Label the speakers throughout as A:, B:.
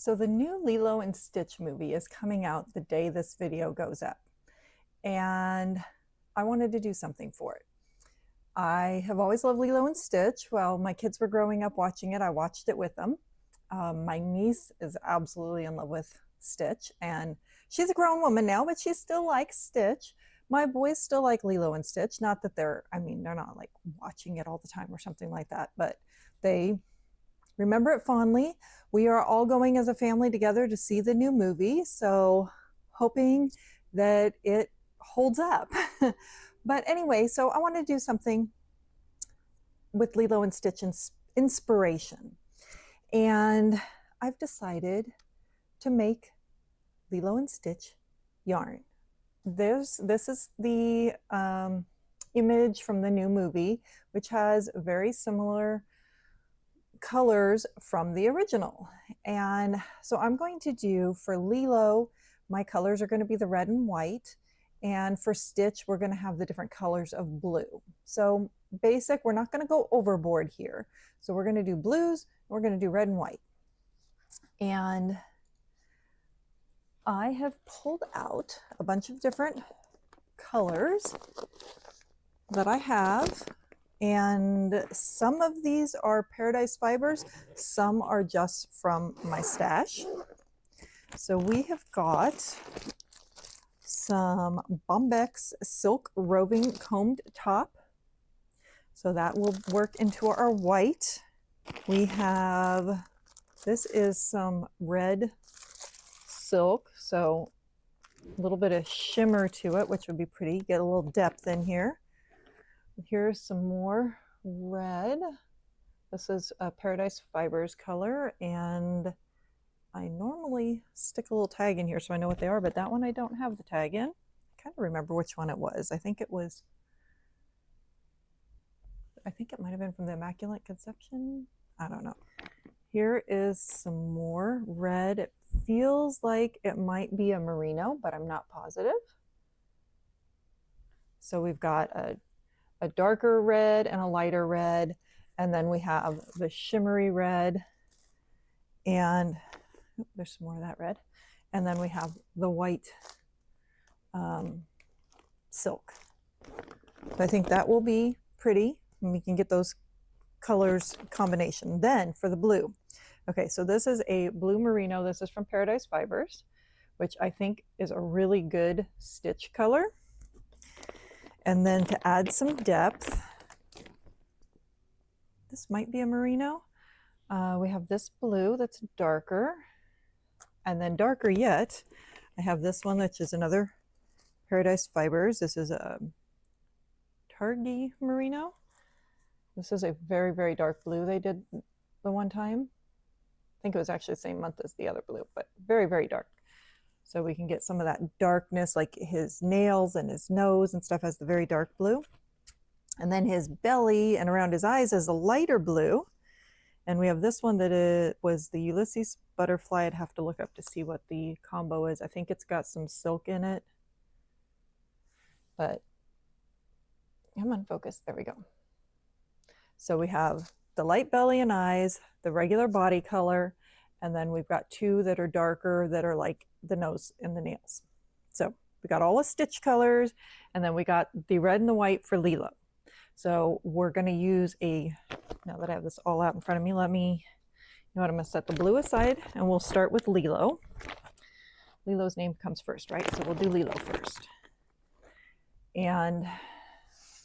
A: So the new Lilo and Stitch movie is coming out the day this video goes up. And I wanted to do something for it. I have always loved Lilo and Stitch. While my kids were growing up watching it, I watched it with them. My niece is absolutely in love with Stitch, and she's a grown woman now, but she still likes Stitch. My boys still like Lilo and Stitch. Not that they're not like watching it all the time or something like that, but they remember it fondly. We are all going as a family together to see the new movie, so hoping that it holds up. But anyway, so I want to do something with Lilo and Stitch inspiration. And I've decided to make Lilo and Stitch yarn. This is the image from the new movie, which has very similar colors from the original. And so I'm going to do for Lilo, my colors are going to be the red and white. And for Stitch, we're going to have the different colors of blue. So basic, we're not going to go overboard here. So we're going to do blues, we're going to do red and white. And I have pulled out a bunch of different colors that I have. And some of these are Paradise Fibers, some are just from my stash. So we have got some Bombex Silk Roving Combed Top. So that will work into our white. We have, this is some red silk, so a little bit of shimmer to it, which would be pretty. Get a little depth in here. Here's some more red. This is a Paradise Fibers color, and I normally stick a little tag in here so I know what they are, but that one I don't have the tag in. I kind of remember which one it was. I think it might have been from the Immaculate Conception. I don't know. Here is some more red. It feels like it might be a merino, but I'm not positive. So we've got a darker red and a lighter red, and then we have the shimmery red, and there's some more of that red, and then we have the white silk. So I think that will be pretty, and we can get those colors combination. Then for the blue, okay, so this is a blue merino. This is from Paradise Fibers, which I think is a really good Stitch color. And then to add some depth, this might be a merino. We have this blue that's darker. And then darker yet, I have this one, which is another Paradise Fibers. This is a Targi merino. This is a very, very dark blue they did the one time. I think it was actually the same month as the other blue, but very, very dark. So we can get some of that darkness, like his nails and his nose and stuff has the very dark blue. And then his belly and around his eyes is a lighter blue. And we have this one that it was the Ulysses butterfly. I'd have to look up to see what the combo is. I think it's got some silk in it. But I'm unfocused. There we go. So we have the light belly and eyes, the regular body color, and then we've got two that are darker that are like the nose and the nails. So we got all the Stitch colors, and then we got the red and the white for Lilo. So we're going to use now that I have this all out in front of me, I'm going to set the blue aside, and we'll start with Lilo. Lilo's name comes first, right? So we'll do Lilo first. And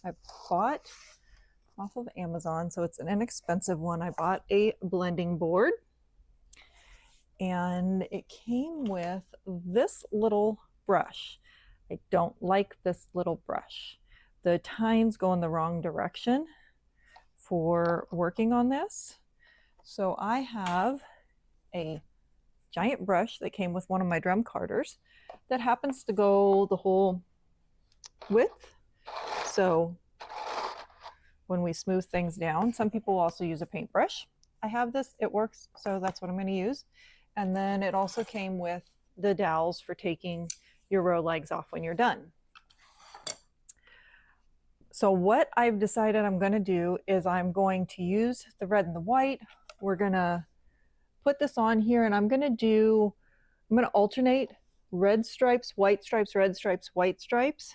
A: I bought off of Amazon, so it's an inexpensive one. I bought a blending board, and it came with this little brush. I don't like this little brush. The tines go in the wrong direction for working on this. So I have a giant brush that came with one of my drum carders that happens to go the whole width. So when we smooth things down, some people also use a paintbrush. I have this, it works, so that's what I'm going to use. And then it also came with the dowels for taking your row legs off when you're done. So what I've decided I'm going to do is I'm going to use the red and the white. We're going to put this on here and I'm going to alternate red stripes, white stripes, red stripes, white stripes.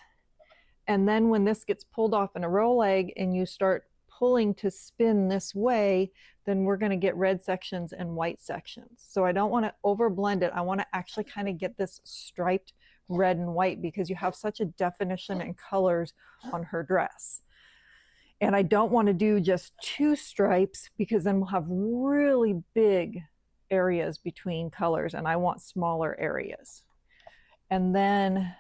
A: And then when this gets pulled off in a roll egg and you start pulling to spin this way, then we're going to get red sections and white sections. So I don't want to over blend it. I want to actually kind of get this striped red and white because you have such a definition and colors on her dress. And I don't want to do just 2 stripes because then we'll have really big areas between colors and I want smaller areas. And then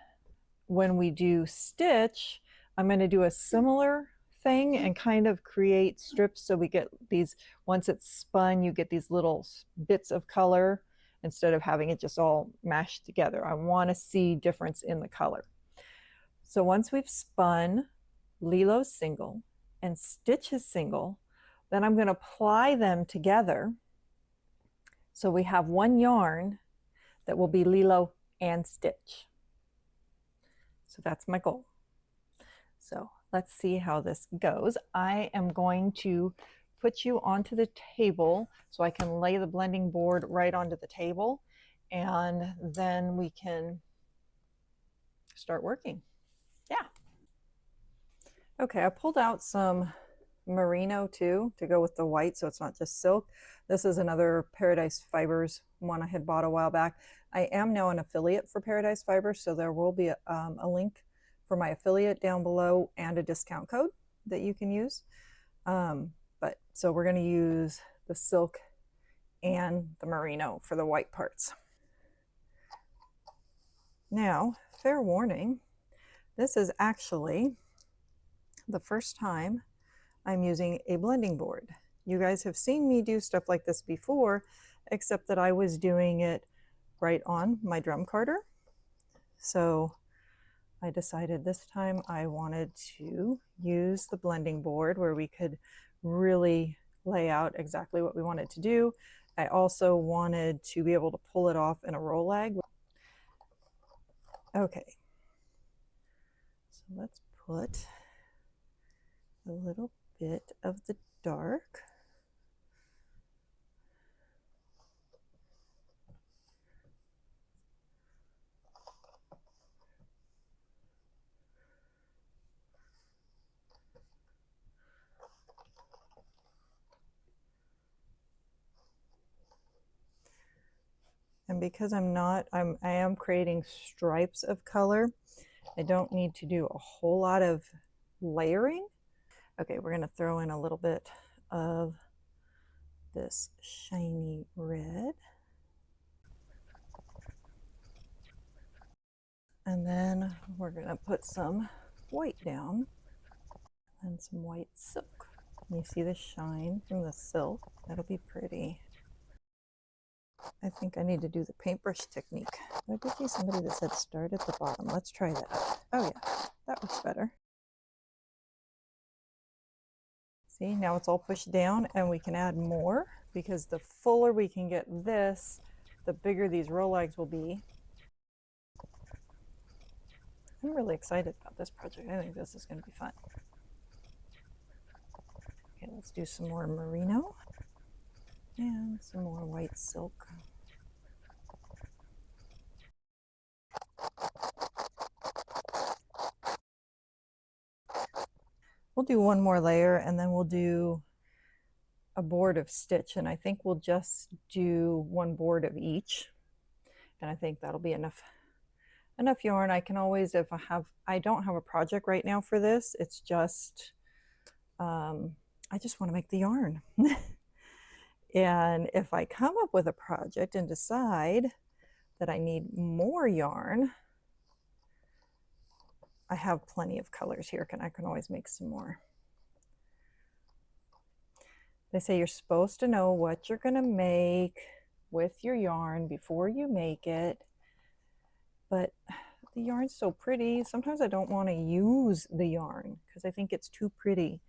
A: when we do stitch, I'm going to do a similar thing and kind of create strips so we get these, once it's spun, you get these little bits of color instead of having it just all mashed together. I want to see difference in the color. So once we've spun Lilo's single and Stitch is single, then I'm going to ply them together so we have one yarn that will be Lilo and Stitch. So that's my goal. So let's see how this goes. I am going to put you onto the table so I can lay the blending board right onto the table and then we can start working. Yeah. Okay, I pulled out some merino too to go with the white so it's not just silk. This is another Paradise Fibers one I had bought a while back. I am now an affiliate for Paradise Fibers, so there will be a link for my affiliate down below and a discount code that you can use. So we're going to use the silk and the merino for the white parts. Now, fair warning, this is actually the first time I'm using a blending board. You guys have seen me do stuff like this before, except that I was doing it right on my drum carder. So I decided this time I wanted to use the blending board where we could really lay out exactly what we wanted to do. I also wanted to be able to pull it off in a roll egg. Okay, so let's put a little bit of the dark. And because I am creating stripes of color, I don't need to do a whole lot of layering. Okay, we're going to throw in a little bit of this shiny red. And then we're going to put some white down and some white silk. You see the shine from the silk? That'll be pretty. I think I need to do the paintbrush technique. I did see somebody that said start at the bottom. Let's try that. Oh yeah, that looks better. See, now it's all pushed down and we can add more because the fuller we can get this, the bigger these roll eggs will be. I'm really excited about this project. I think this is going to be fun. Okay, let's do some more merino and some more white silk. We'll do one more layer and then we'll do a board of stitch, and I think we'll just do one board of each, and I think that'll be enough yarn. I can always, if I don't have a project right now for this, it's just I just want to make the yarn. And if I come up with a project and decide that I need more yarn, I have plenty of colors here. I can always make some more. They say you're supposed to know what you're going to make with your yarn before you make it. But the yarn's so pretty. Sometimes I don't want to use the yarn because I think it's too pretty.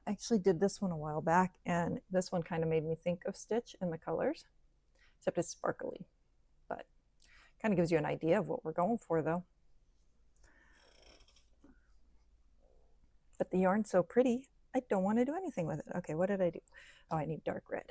A: I actually did this one a while back, and this one kind of made me think of Stitch in the colors, except it's sparkly. But kind of gives you an idea of what we're going for, though. But the yarn's so pretty, I don't want to do anything with it. Okay, what did I do? Oh, I need dark red.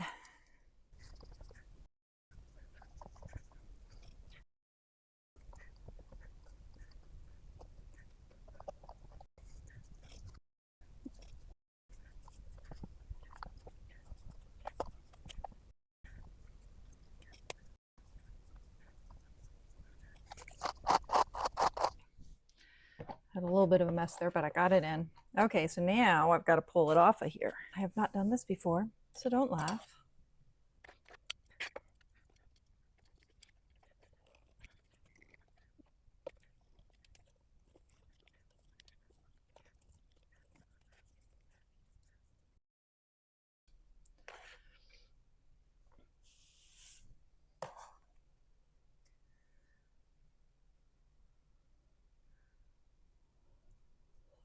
A: little bit of a mess there, but I got it in. Okay, so now I've got to pull it off of here. I have not done this before, so don't laugh.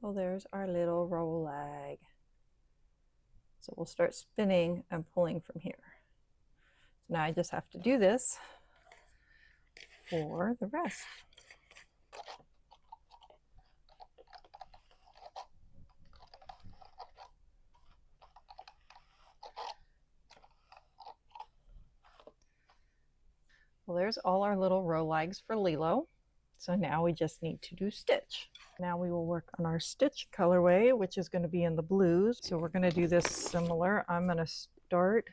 A: Well, there's our little roll lag. So we'll start spinning and pulling from here. So now I just have to do this for the rest. Well, there's all our little row lags for Lilo. So now we just need to do stitch. Now we will work on our stitch colorway, which is going to be in the blues. So we're going to do this similar. I'm going to start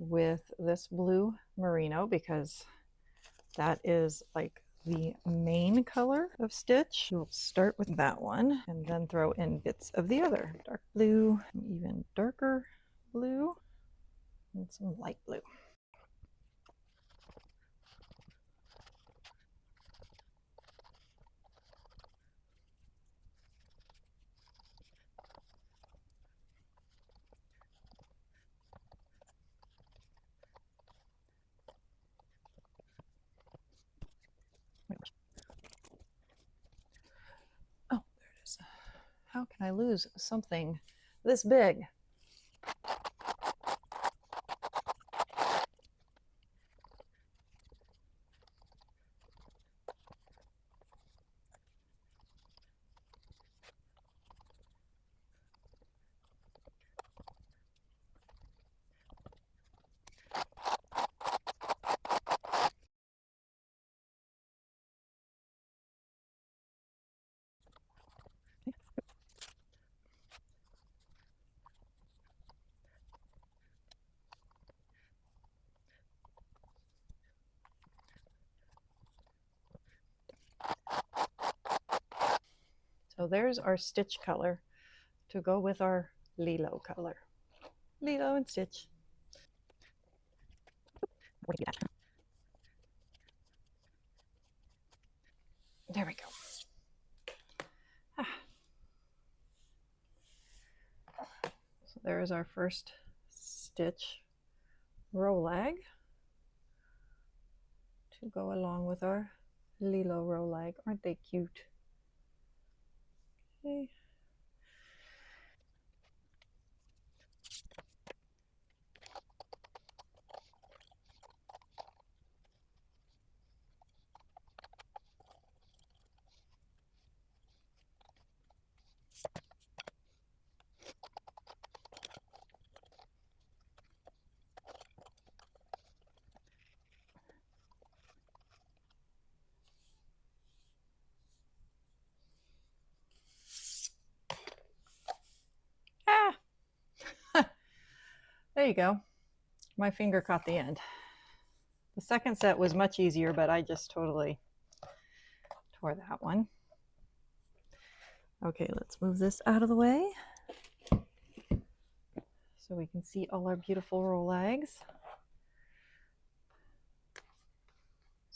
A: with this blue merino because that is like the main color of stitch. We'll start with that one and then throw in bits of the other. Dark blue, even darker blue, and some light blue. Oh, there it is. How can I lose something this big? So there's our stitch color to go with our Lilo color. Lilo and Stitch. There we go. So there's our first stitch row lag to go along with our Lilo row lag. Aren't they cute? Okay. There you go. My finger caught the end. The second set was much easier, but I just totally tore that one. Okay, let's move this out of the way so we can see all our beautiful row lags.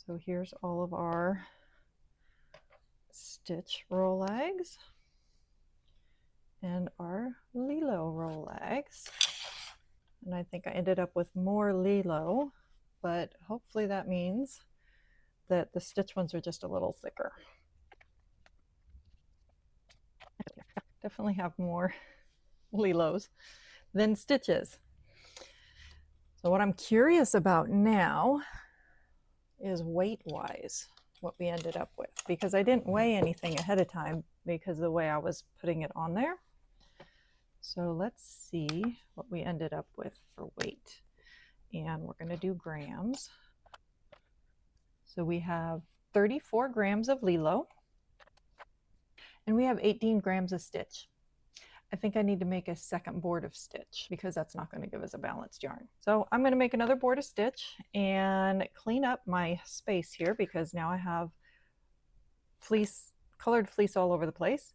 A: So here's all of our stitch row lags and our Lilo row lags. And I think I ended up with more Lilo, but hopefully that means that the stitch ones are just a little thicker. Definitely have more Lilos than stitches. So what I'm curious about now is weight-wise, what we ended up with, because I didn't weigh anything ahead of time because of the way I was putting it on there. So let's see what we ended up with for weight. And we're going to do grams. So we have 34 grams of Lilo, and we have 18 grams of stitch. I think I need to make a second board of stitch because that's not going to give us a balanced yarn. So I'm going to make another board of stitch and clean up my space here because now I have fleece colored fleece all over the place,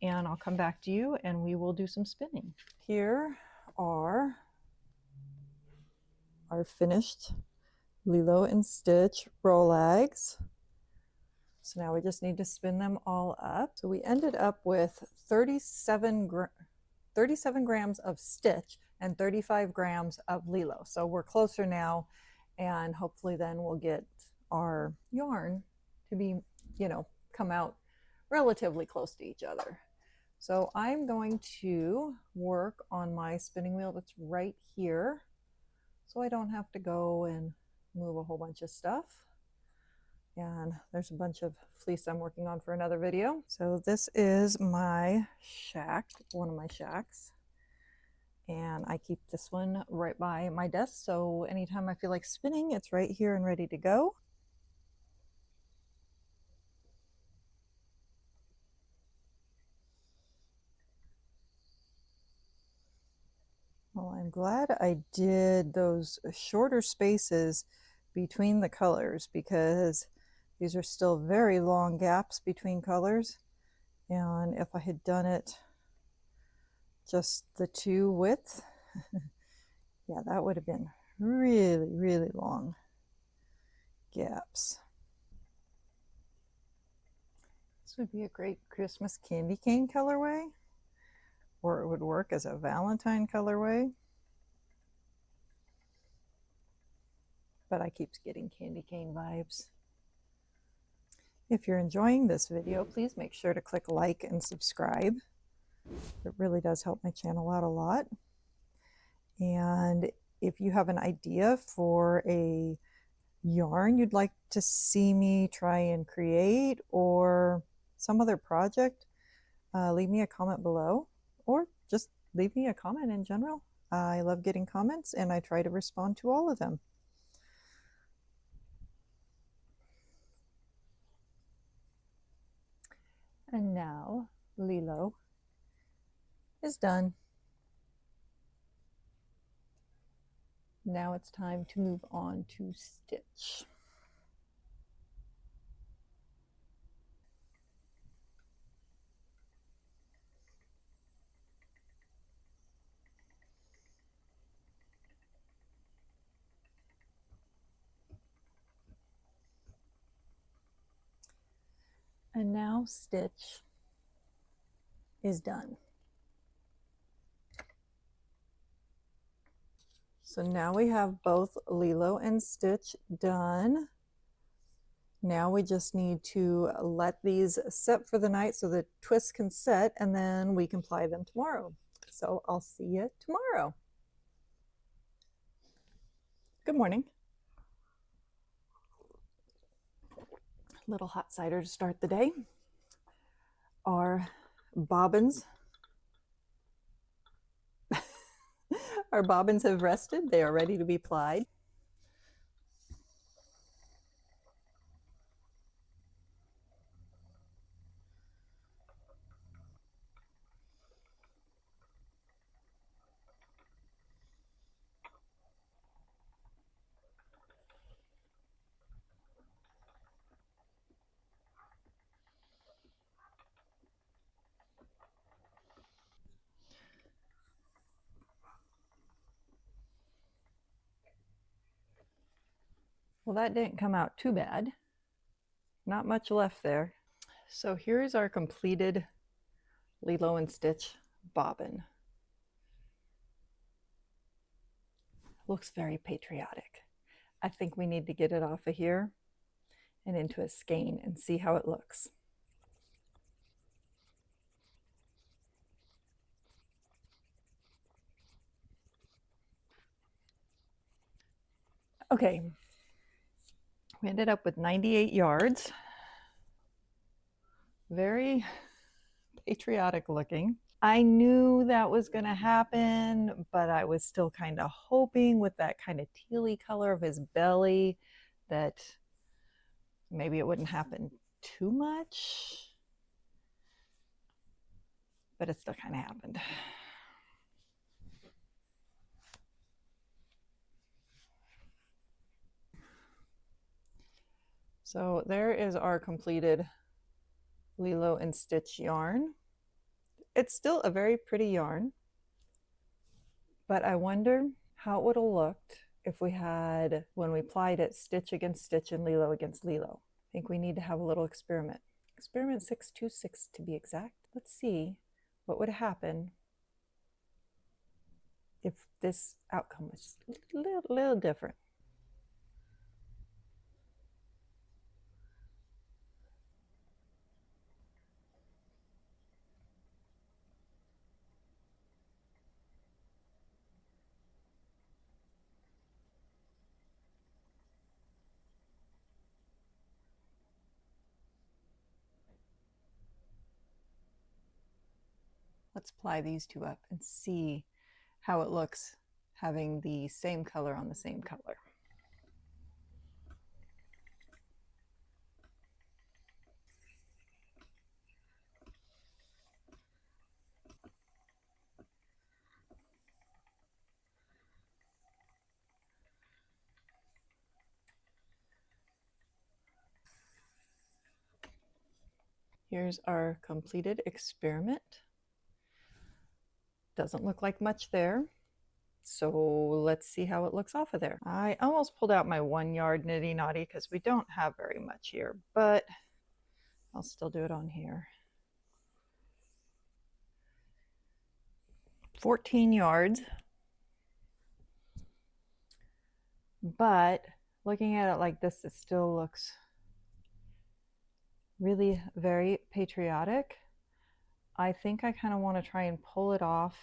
A: and I'll come back to you and we will do some spinning. Here are our finished Lilo and Stitch Rolags. So now we just need to spin them all up. So we ended up with 37 grams of Stitch and 35 grams of Lilo. So we're closer now, and hopefully then we'll get our yarn to be, come out relatively close to each other. So I'm going to work on my spinning wheel that's right here, so I don't have to go and move a whole bunch of stuff. And there's a bunch of fleece I'm working on for another video. So this is my shack, one of my shacks. And I keep this one right by my desk, so anytime I feel like spinning, it's right here and ready to go. Well, I'm glad I did those shorter spaces between the colors, because these are still very long gaps between colors. And if I had done it just the two width, yeah, that would have been really, really long gaps. This would be a great Christmas candy cane colorway, or it would work as a Valentine colorway. But I keep getting candy cane vibes. If you're enjoying this video, please make sure to click like and subscribe. It really does help my channel out a lot. And if you have an idea for a yarn you'd like to see me try and create, or some other project, leave me a comment below, or just leave me a comment in general. I love getting comments and I try to respond to all of them. And now Lilo is done. Now it's time to move on to Stitch. And now Stitch is done. So now we have both Lilo and Stitch done. Now we just need to let these set for the night so the twists can set, and then we can ply them tomorrow. So I'll see you tomorrow. Good morning. Little hot cider to start the day. Our bobbins our bobbins have rested. They are ready to be plied. Well, that didn't come out too bad. Not much left there. So here's our completed Lilo and Stitch bobbin. Looks very patriotic. I think we need to get it off of here and into a skein and see how it looks. Okay, we ended up with 98 yards. Very patriotic looking. I knew that was going to happen, but I was still kind of hoping with that kind of tealy color of his belly that maybe it wouldn't happen too much, but it still kind of happened. So there is our completed Lilo and Stitch yarn. It's still a very pretty yarn, but I wonder how it would have looked if we had, when we plied it, stitch against stitch and Lilo against Lilo. I think we need to have a little experiment. Experiment 626 to be exact. Let's see what would happen if this outcome was just a little different. Let's ply these two up and see how it looks having the same color on the same color. Here's our completed experiment. Doesn't look like much there. So let's see how it looks off of there. I almost pulled out my 1 yard nitty naughty because we don't have very much here, but I'll still do it on here. 14 yards. But looking at it like this, it still looks really very patriotic. I think I kind of want to try and pull it off.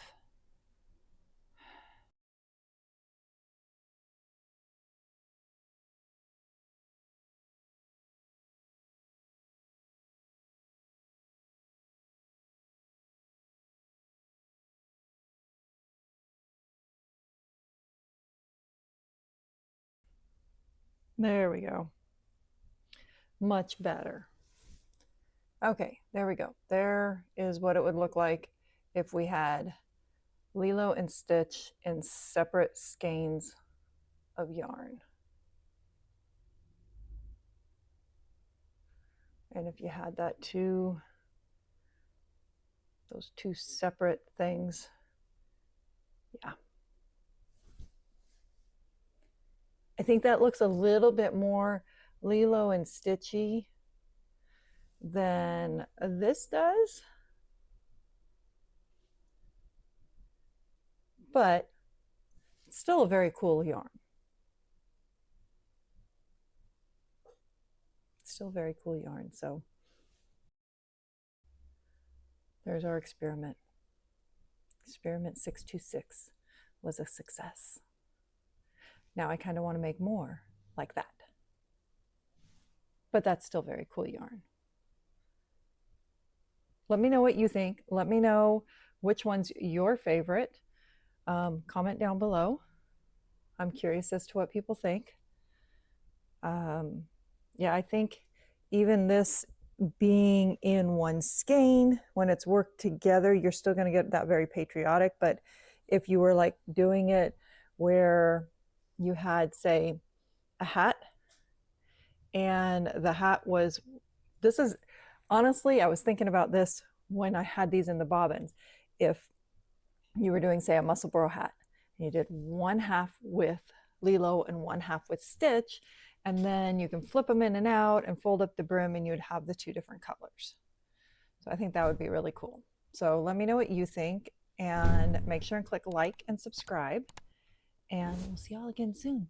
A: There we go. Much better. Okay, there we go. There is what it would look like if we had Lilo and Stitch in separate skeins of yarn. And if you had that those two separate things, yeah. I think that looks a little bit more Lilo and Stitchy than this does. But it's still a very cool yarn. Still very cool yarn. So there's our experiment. Experiment 626 was a success. Now I kind of want to make more like that. But that's still very cool yarn. Let me know what you think. Let me know which one's your favorite. Comment down below. I'm curious as to what people think. Yeah, I think even this being in one skein, when it's worked together, you're still going to get that very patriotic. But if you were like doing it where you had, say, a hat, and the hat was, this is, honestly, I was thinking about this when I had these in the bobbins. If you were doing, say, a Musselboro hat, and you did 1/2 with Lilo and 1/2 with Stitch, and then you can flip them in and out and fold up the brim, and you'd have the 2 different colors. So I think that would be really cool. So let me know what you think, and make sure and click like and subscribe, and we'll see y'all again soon.